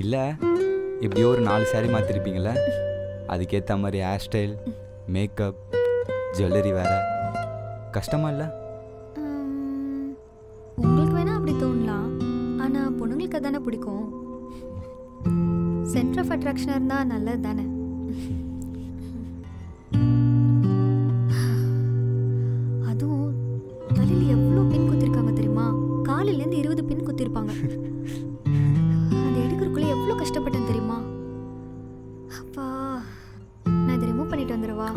இல்லை இப்படி ஒரு 4 சாரி மாற்றிருப்பீங்களே, அதுக்கேற்ற மாதிரி ஹேர் ஸ்டைல், மேக்கப், ஜுவல்லரி வேறு. கஷ்டமாக இல்லை? உங்களுக்கு வேணால் அப்படி தோணலாம், ஆனால் பொண்ணுங்களுக்கு தானே பிடிக்கும். சென்டர் ஆஃப் அட்ராக்ஷனாக இருந்தால் நல்லது தானே. அதுவும் தலையில் எவ்வளோ பின் குத்திருக்காங்க தெரியுமா? காலிலேருந்து 20 பின் குத்திருப்பாங்க. எவ்வளோ கஷ்டப்பட்டேன் தெரியுமா? அப்பா, நான் இதை ரிமூவ் பண்ணிட்டு வந்துடுவா?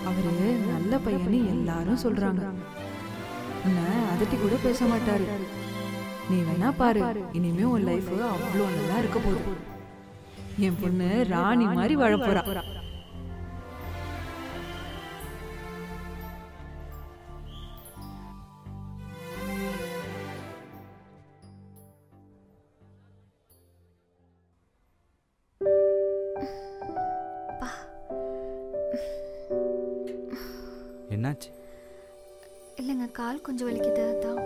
அவரு நல்ல பையன்னு எல்லாரும் சொல்றாங்க. உன்னை அதட்டி கூட பேச மாட்டாரு. நீ வேணா பாரு, இனிமே உன் லைஃப் அவ்வளோ நல்லா இருக்க போகுது. என் பொண்ணு ராணி மாதிரி வாழ போறா. என்னாச்சு? இல்லைங்க, கால் கொஞ்சம் வலிக்குது தான்.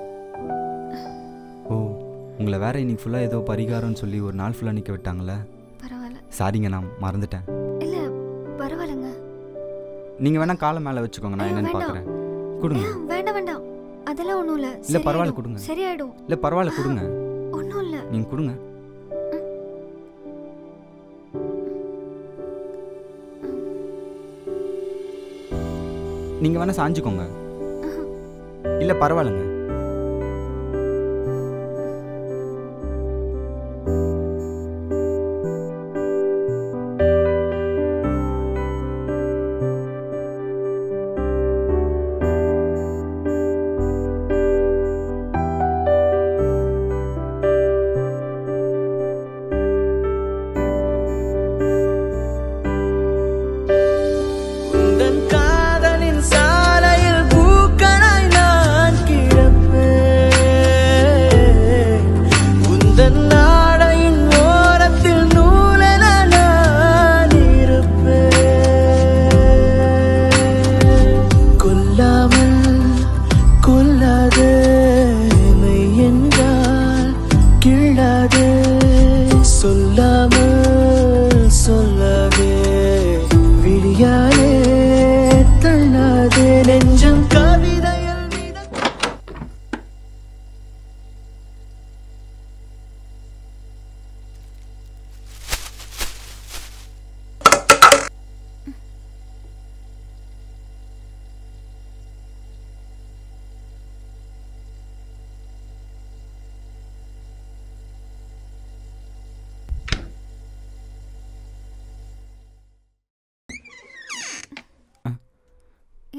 ஓ, உங்களை வேற இன்னைக்கு ஃபுல்லாக ஏதோ பரிகாரம்னு சொல்லி ஒரு நாள் ஃபுல்லாக நிற்க விட்டாங்களே. பரவாயில்ல. சாரிங்க, நான் மறந்துட்டேன். இல்லை பரவாயில்லைங்க. நீங்கள் வேணால் காலை மேலே வச்சுக்கோங்க, நான் என்னன்னு பார்க்குறேன். கொடுங்க. வேண்டாம் வேண்டாம், அதெல்லாம் ஒன்றும் இல்லை. இல்லை பரவாயில்ல, கொடுங்க. சரியாயிடும். இல்லை பரவாயில்ல, கொடுங்க. ஒன்றும் இல்லை, நீங்கள் கொடுங்க. நீங்கள் வேணால் சாஞ்சிக்கோங்க. இல்லை பரவாயில்லைங்க. காதலின் சாலையில் பூக்களாய் நான் கிடப்பேன்.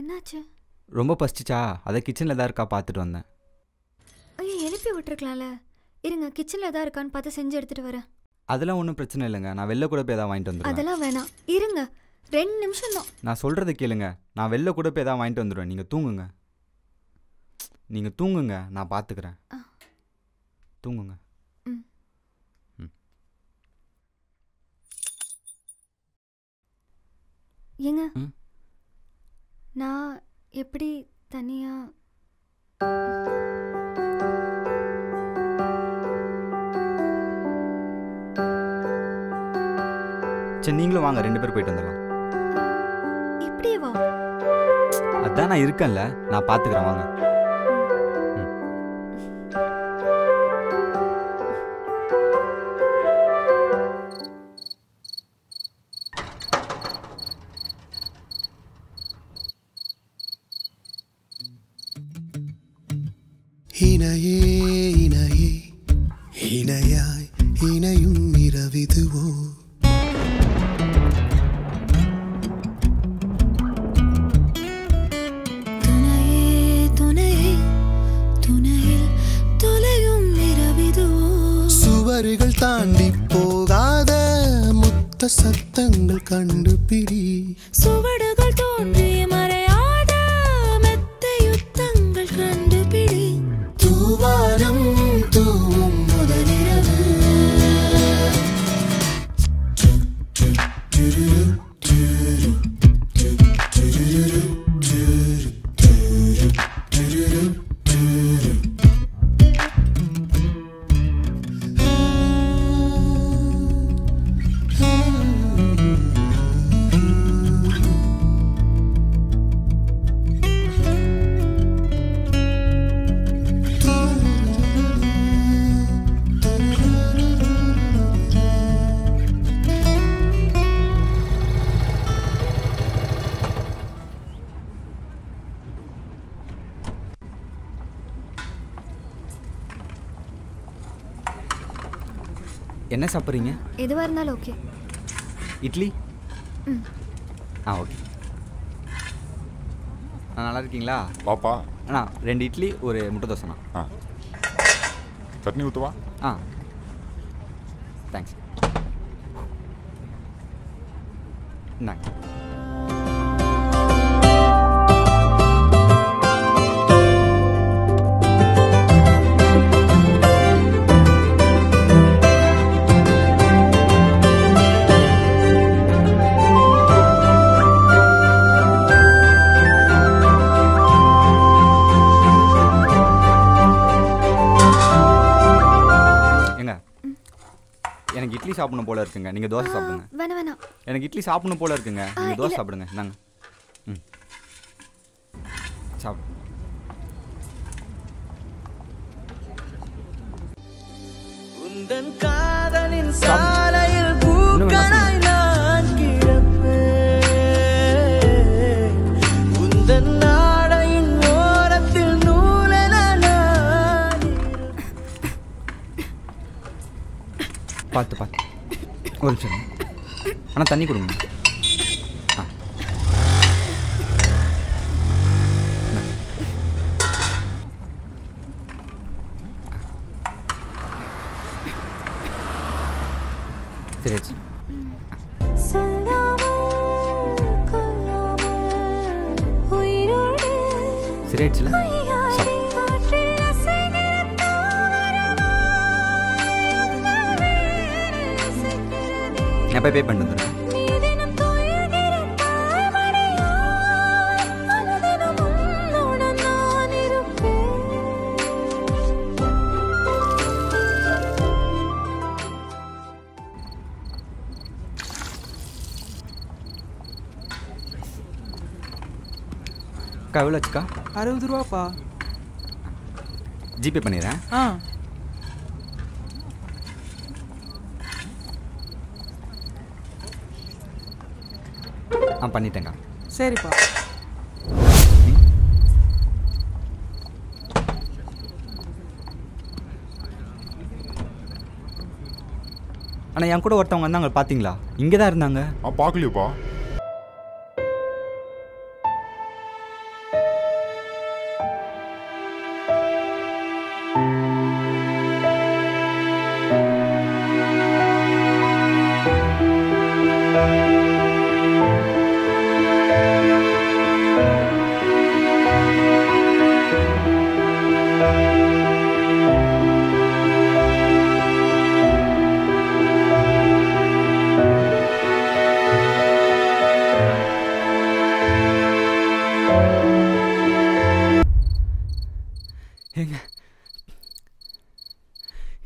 என்னாச்சு? ரொம்ப பசிச்சா அதை கிச்சனில் எதாவது இருக்கா பார்த்துட்டு வந்தேன். ஐயோ, எழுப்பி விட்டுருக்கலாம்ல. இருங்க, கிச்சனில் எதாவது இருக்கான்னு பார்த்து செஞ்சு எடுத்துகிட்டு வரேன். அதெல்லாம் ஒன்றும் பிரச்சனை இல்லைங்க. நான் வெளில கூட போய் எதாவது வாங்கிட்டு வந்துடுவேன். அதெல்லாம் வேணாம், இருங்க 2 நிமிஷம் தான். நான் சொல்கிறத கேளுங்க. நான் வெளில கூட போய் எதாவது வாங்கிட்டு வந்துடுவேன். நீங்கள் தூங்குங்க. நீங்கள் தூங்குங்க, நான் பார்த்துக்கிறேன். தூங்குங்க. ஏங்க, நான் எப்படி தனியா? சரி, நீங்களும் வாங்க, 2 பேர் போயிட்டு வந்துடலாம். இப்படியே வா. அதான் நான் இருக்கேன்ல, நான் பார்த்துக்கிறேன், வாங்க. இணையே இணையே இணையாய் இணையும் இரவிதுவோ துணையே துணையே துணையில் தொலையும் இரவிதுவோ சுவர்கள் தாண்டி போகாத முத்த சத்தங்கள் கண்டுபிடி சுவடுகள் தோன்றி மறையாத மெத்த யுத்தங்கள் கண்டுபிடி தூவானம் தூவும் முதலிரவு என்ன சாப்பிட்றீங்க? எதுவாக இருந்தாலும் ஓகே. இட்லி? ஓகே. நல்லா இருக்கீங்களா பாப்பா? அண்ணா 2 இட்லி, ஒரு முட்டை தோசைண்ணா. சட்னி ஊற்றுவா? தேங்க்ஸ். இந்தாங்க. எனக்கு இட்லி சாப்பிடணும் போல இருக்குங்க. நீங்கள் தோசை சாப்பிடுங்க. வேணாம் வேணாம், எனக்கு இட்லி சாப்பிடணும் போல இருக்குங்க. நீங்கள் தோசை சாப்பிடுங்க. நாங்க சாப்பிடு. உந்தன் காதலின் சாலையில் பூக்களாய் நான் கிடப்பேன். உந்தன் நாடையின் ஓரத்தில் நூலென நான் பார்த்து ஒரு நிமிஷம். ஆனால் தண்ணி கொடுங்க. சரி சரியாயிடுச்சுல? நான் போய் பே பண்ணிட்டு வந்துடுறேன். அக்கா எவ்வளோ ஆச்சுக்கா? 60 ரூபாப்பா. ஜிபே பண்ணிடுறேன். பண்ணிட்டேங்க. சரிப்பா. ஆனால் என் கூட ஒருத்தவங்க வந்தாங்க, பார்த்தீங்களா? இங்கே தான் இருந்தாங்க. பார்க்கலையோப்பா.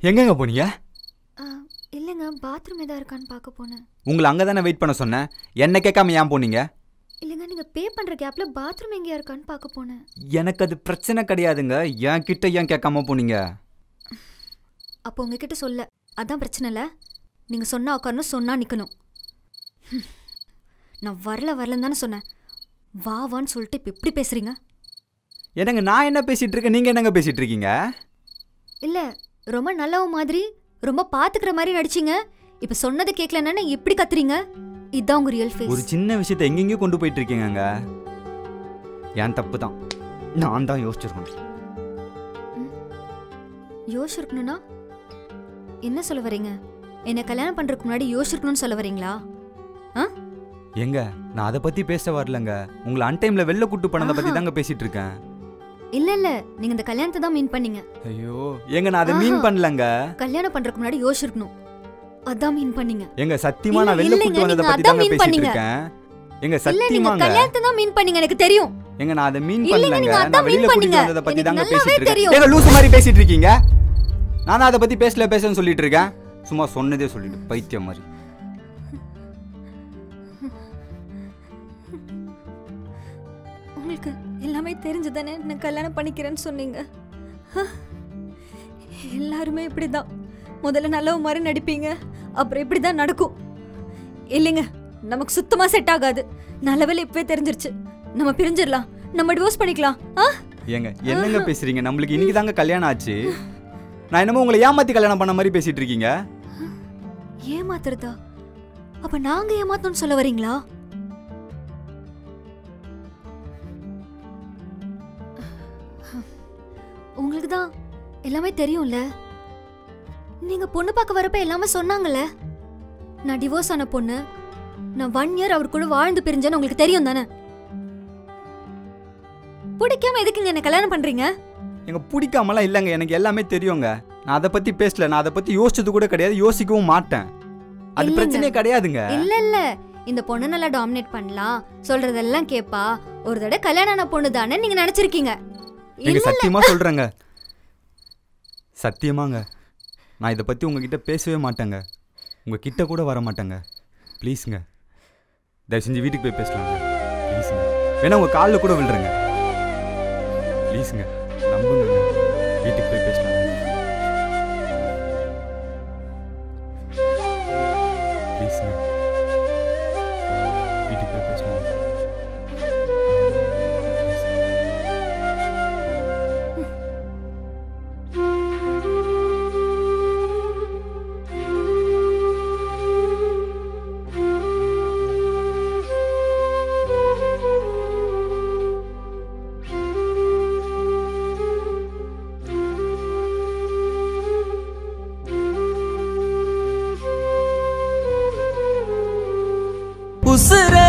எங்கங்க போனீங்க? இல்லைங்க, பாத்ரூம் எதாவது இருக்கான்னு பார்க்க போனேன். உங்களை அங்கே தானே வெயிட் பண்ண சொன்னேன். என்ன கேட்காம ஏன் போனீங்க? இல்லைங்க, நீங்கள் பே பண்ணுற கேப்பில் பாத்ரூம் எங்கேயா இருக்கான்னு பார்க்க போனேன். எனக்கு அது பிரச்சனை கிடையாதுங்க. என் கிட்ட ஏன் கேட்காம போனீங்க? அப்போ உங்ககிட்ட சொல்ல அதான் பிரச்சனை இல்லை. நீங்கள் சொன்னால் உட்காரணும், சொன்னால் நிற்கணும். நான் வரலன்னு தானே சொன்னேன். வான்னு சொல்லிட்டு இப்போ எப்படி பேசுகிறீங்க? என்னங்க நான் என்ன பேசிகிட்டு இருக்கேன், நீங்கள் என்னங்க பேசிகிட்டு இருக்கீங்க? இல்லை, ரொம்ப நல்லவ மாதிரி ரொம்ப பார்த்துக்கிற மாதிரி நடிச்சிங்க. இப்போ சொன்னதை கேட்கலன்னா எப்படி கத்துறீங்க? இதுதான் உங்கள் ரியல் ஃபேஸ். ஒரு சின்ன விஷயத்தை எங்கெங்கேயோ கொண்டு போயிட்டு இருக்கீங்க. என் தப்பு தான். நான் தான் யோசிச்சிருக்கேன். யோசிச்சிருக்கணும்னா என்ன சொல்ல வரீங்க? என்னை கல்யாணம் பண்ணுறதுக்கு முன்னாடி யோசிச்சிருக்கணும்னு சொல்ல வரீங்களா? எங்க நான் அதை பற்றி பேச வரலங்க. உங்களை அன்டைமில் வெளில கூட்டு போனதை பற்றி தாங்க பேசிகிட்டு இருக்கேன். இல்ல நீங்க இந்த கல்யாணத்தை தான் மீன் பண்ணீங்க. ஐயோ எங்க நான் அதை மீன் பண்ணலங்க. கல்யாணம் பண்றதுக்கு முன்னாடி யோசிச்சிருக்கணும். அதான் மீன் பண்ணீங்க. எங்க சத்தியமா நான் வெளில கூட்டி வந்தத பத்தி தான் பேசிட்டு இருக்கேன். எங்க சத்தியமாங்க கல்யாணத்தை தான் மீன் பண்ணீங்க, எனக்கு தெரியும். எங்க நான் அதை மீன் பண்ணலங்க. நான் வெளில கூட்டி வந்தத பத்தி தான் பேசிட்டு இருக்கேன். எங்க லூஸ் மாதிரி பேசிட்டு இருக்கீங்க. நான் அதை பத்தி பேசன்னு சொல்லிட்டு இருக்கேன். சும்மா சொன்னதே சொல்லிட்டு பைத்தியம் மாதிரி. உங்களுக்கு எல்லாமே தெரிஞ்சுதானே நான் கல்யாணம் பண்ணிக்கிறேன்னு சொன்னீங்க. எல்லாருமே இப்படிதான். முதல்ல நல்லவ மாதிரி நடிப்பீங்க, அப்புறம் இப்படிதான் நடக்கும். இல்லைங்க, நமக்கு சுத்தமா செட் ஆகாது. நல்லவேளை இப்பவே தெரிஞ்சிருச்சு. நம்ம பிரிஞ்சிடலாம், நம்ம டிவோர்ஸ் பண்ணிக்கலாம். ஏங்க என்னங்க பேசுறீங்க? நம்மளுக்கு இன்னைக்கு தாங்க கல்யாணம் ஆச்சு. நான் என்னமோ உங்களை ஏமாத்தி கல்யாணம் பண்ண மாதிரி பேசிட்டு இருக்கீங்க. ஏமாத்துறதா? அப்ப நாங்க ஏமாத்தணும்னு சொல்ல வரீங்களா? உங்களுக்கு தான் எல்லாமே தெரியும்ல. நீங்க பொண்ணு பார்க்க வரப்ப எல்லாமே சொன்னாங்கல்ல. நான் டிவோர்ஸ் ஆன பொண்ணு, நான் 1 இயர் அவர் கூட வாழ்ந்து பிரிஞ்சேன்னு உங்களுக்கு தெரியும் தானே? பிடிக்காம எதுக்குங்க என்ன கல்யாணம் பண்றீங்க? எங்க பிடிக்காமலாம் இல்லைங்க, எனக்கு எல்லாமே தெரியுங்க. நான் அதை பத்தி பேசல, நான் அதை பத்தி யோசிச்சது கூட கிடையாது, யோசிக்கவும் மாட்டேன். அது பிரச்சனையே கிடையாதுங்க. இல்ல இந்த பொண்ணு நல்லா டாமினேட் பண்ணலாம், சொல்றதெல்லாம் கேப்பா, ஒரு தடவை கல்யாணம் ஆன பொண்ணு தானே நீங்க நினைச்சிருக்கீங்க. நீங்க சத்தியமா சொல்றேங்க, சத்தியமாங்க நான் இதை பத்தி உங்ககிட்ட பேசவே மாட்டேங்க. உங்ககிட்ட கூட வர மாட்டேங்க. ப்ளீஸுங்க, தயவு செஞ்சு வீட்டுக்கு போய் பேசலாங்க. ப்ளீஸுங்க, வேணா உங்க காலில் கூட விழுறேங்க. ப்ளீஸுங்க நம்புங்க, வீட்டுக்கு போய் பேசலாங்க. ப்ளீஸுங்க, வீட்டுக்கு போய் பேசலாங்க. உசுரே